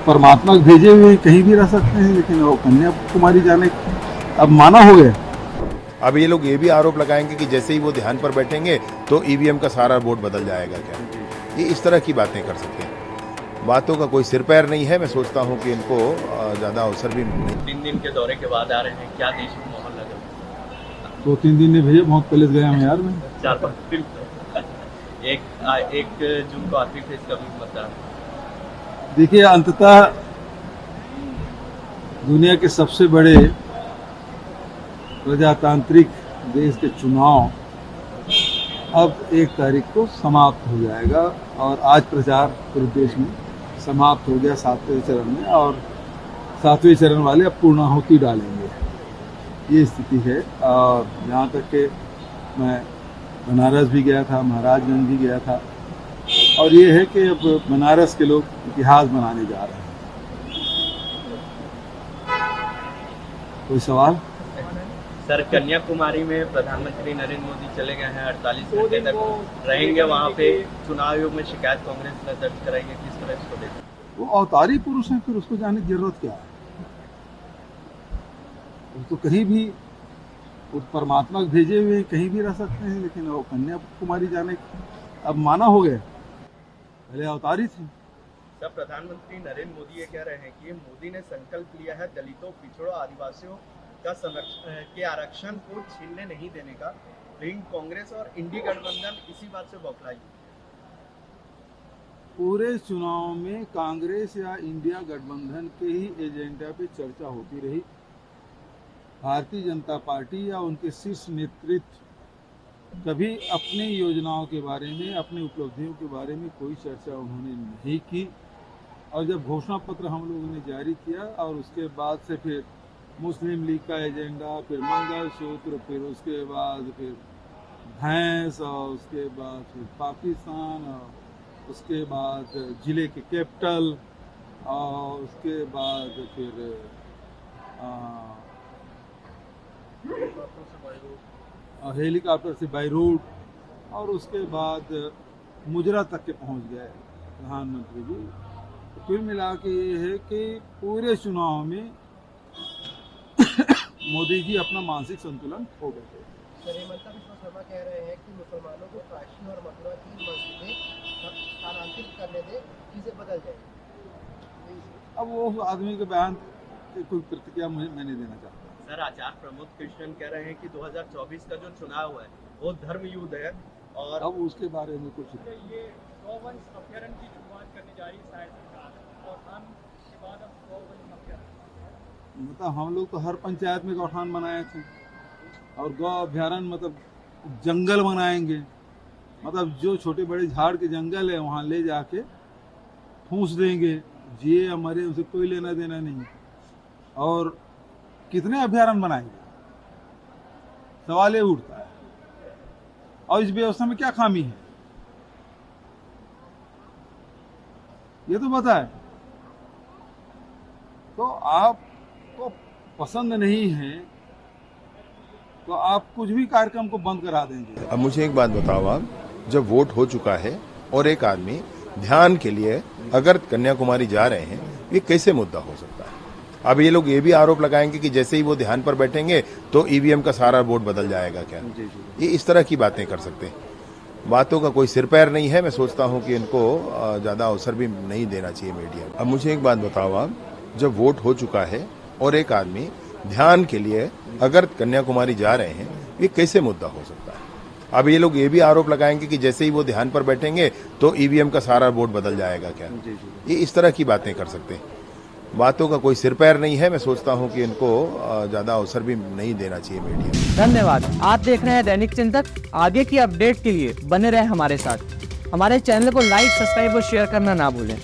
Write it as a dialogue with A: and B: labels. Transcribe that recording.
A: परमात्मा भेजे हुए कहीं भी रह सकते हैं, लेकिन वो कन्याकुमारी जाने अब माना हो गया।
B: अब ये लोग ये भी आरोप लगाएंगे कि जैसे ही वो ध्यान पर बैठेंगे तो ईवीएम का सारा वोट बदल जाएगा क्या? ये इस तरह की बातें कर सकते हैं। बातों का कोई सिर पैर नहीं है। मैं सोचता हूँ कि इनको ज़्यादा अवसर भी नहीं।
C: 3 दिन के दौरे के बाद आ रहे हैं, क्या देश में माहौल लगा?
A: 2-3 दिन ने भैया बहुत पहले गया हूँ यार मैं।
C: 4-5 दिन। एक जून को आखिरी फेज का भी मतदान।
A: देखिए, अंततः दुनिया के सबसे बड़े प्रजातांत्रिक देश के चुनाव अब 1 तारीख को समाप्त हो जाएगा और आज प्रचार पूरे देश में समाप्त हो गया 7वें चरण में, और 7वें चरण वाले अब पूर्णाहुति डालेंगे। ये स्थिति है। और जहाँ तक कि मैं बनारस भी गया था, महाराजगंज भी गया था, और ये है कि अब बनारस के लोग इतिहास बनाने जा रहे हैं। कोई सवाल?
C: सर, कन्याकुमारी में प्रधानमंत्री नरेंद्र मोदी चले गए हैं, 48 घंटे तक रहेंगे वहाँ पे। चुनाव आयोग में शिकायत कांग्रेस ने दर्ज कराएंगे, किस तरह इसको देखते?
A: वो अवतारी पुरुष है, फिर उसको जाने की जरूरत क्या है? वो तो कहीं भी उस परमात्मा भेजे हुए कहीं भी रह सकते हैं, लेकिन वो कन्याकुमारी जाने अब माना हो गया। पहले अवतारी थे।
C: सर, प्रधानमंत्री नरेंद्र मोदी ये कह रहे हैं कि मोदी ने संकल्प लिया है दलितों, पिछड़ों, आदिवासियों का के आरक्षण को छीनने नहीं देने का, लेकिन कांग्रेस और इंडी गठबंधन इसी बात से बौखलाई।
A: पूरे चुनाव में कांग्रेस या इंडिया गठबंधन के ही एजेंडा पे चर्चा होती रही। भारतीय जनता पार्टी या उनके शीर्ष नेतृत्व कभी अपनी योजनाओं के बारे में, अपनी उपलब्धियों के बारे में कोई चर्चा उन्होंने नहीं की। और जब घोषणा पत्र हम लोगों ने जारी किया और उसके बाद से फिर मुस्लिम लीग का एजेंडा, फिर मंगलसूत्र, फिर उसके बाद फिर भैंस, और उसके बाद फिर पाकिस्तान, और उसके बाद जिले के कैपिटल, और उसके बाद फिर हेलीकॉप्टर से बाई रोड, और उसके बाद मुजरा तक के पहुंच गए प्रधानमंत्री जी। तो कुल मिला के ये है कि पूरे चुनाव में मोदी जी अपना मानसिक संतुलन खो गए थे।
D: सर, हेमंता बिश्वा शर्मा कह रहे हैं कि मुसलमानों को काशी और मथुरा की मस्जिदें स्थानांतरित करने दें, चीजें बदल जाएंगी।
A: अब वो आदमी के बयान की कोई प्रतिक्रिया मैं नहीं देना चाहता।
C: सर, आचार्य प्रमोद कृष्णन कह रहे हैं कि 2024 का जो चुनाव है वो धर्म युद्ध है, और
A: अब उसके बारे में कुछ
E: ये गौवंश अभ्यारण्य की शुरुआत करने जा रही है शायद सरकार, और हम के बाद अब गौवंश अभ्यारण्य,
A: मतलब हम लोग तो हर पंचायत में गौठान बनाए थे, और गौ अभ्यारण्य मतलब जंगल बनाएंगे। मतलब जो छोटे बड़े झाड़ के जंगल है वहाँ ले जाके फूंस देंगे, जिए या मरे उसे कोई लेना देना नहीं। और कितने अभ्यारण्य बनाएंगे, सवाल ये उठता है। और इस व्यवस्था में क्या खामी है ये तो बताए। तो आपको पसंद नहीं है तो आप कुछ भी कार्यक्रम को बंद करा देंगे।
B: अब मुझे एक बात बताओ आप, जब वोट हो चुका है और एक आदमी ध्यान के लिए अगर कन्याकुमारी जा रहे हैं, ये कैसे मुद्दा हो सकता है? अब ये लोग ये भी आरोप लगाएंगे कि जैसे ही वो ध्यान पर बैठेंगे तो ईवीएम का सारा वोट बदल जाएगा क्या? ये इस तरह की बातें कर सकते हैं। बातों का कोई सिर पैर नहीं है। मैं सोचता हूँ कि इनको ज़्यादा अवसर भी नहीं देना चाहिए मीडिया को। अब मुझे एक बात बताओ आप, जब वोट हो चुका है और एक आदमी ध्यान के लिए अगर कन्याकुमारी जा रहे हैं, ये कैसे मुद्दा हो सकता है? अब ये लोग ये भी आरोप लगाएंगे कि जैसे ही वो ध्यान पर बैठेंगे तो ईवीएम का सारा वोट बदल जाएगा क्या? ये इस तरह की बातें कर सकते हैं। बातों का कोई सिर पैर नहीं है। मैं सोचता हूँ कि इनको ज़्यादा अवसर भी नहीं देना चाहिए मीडिया को।
F: धन्यवाद। आप देख रहे हैं दैनिक चिंतक। आगे की अपडेट के लिए बने रहे हमारे साथ। हमारे चैनल को लाइक, सब्सक्राइब और शेयर करना ना भूलें।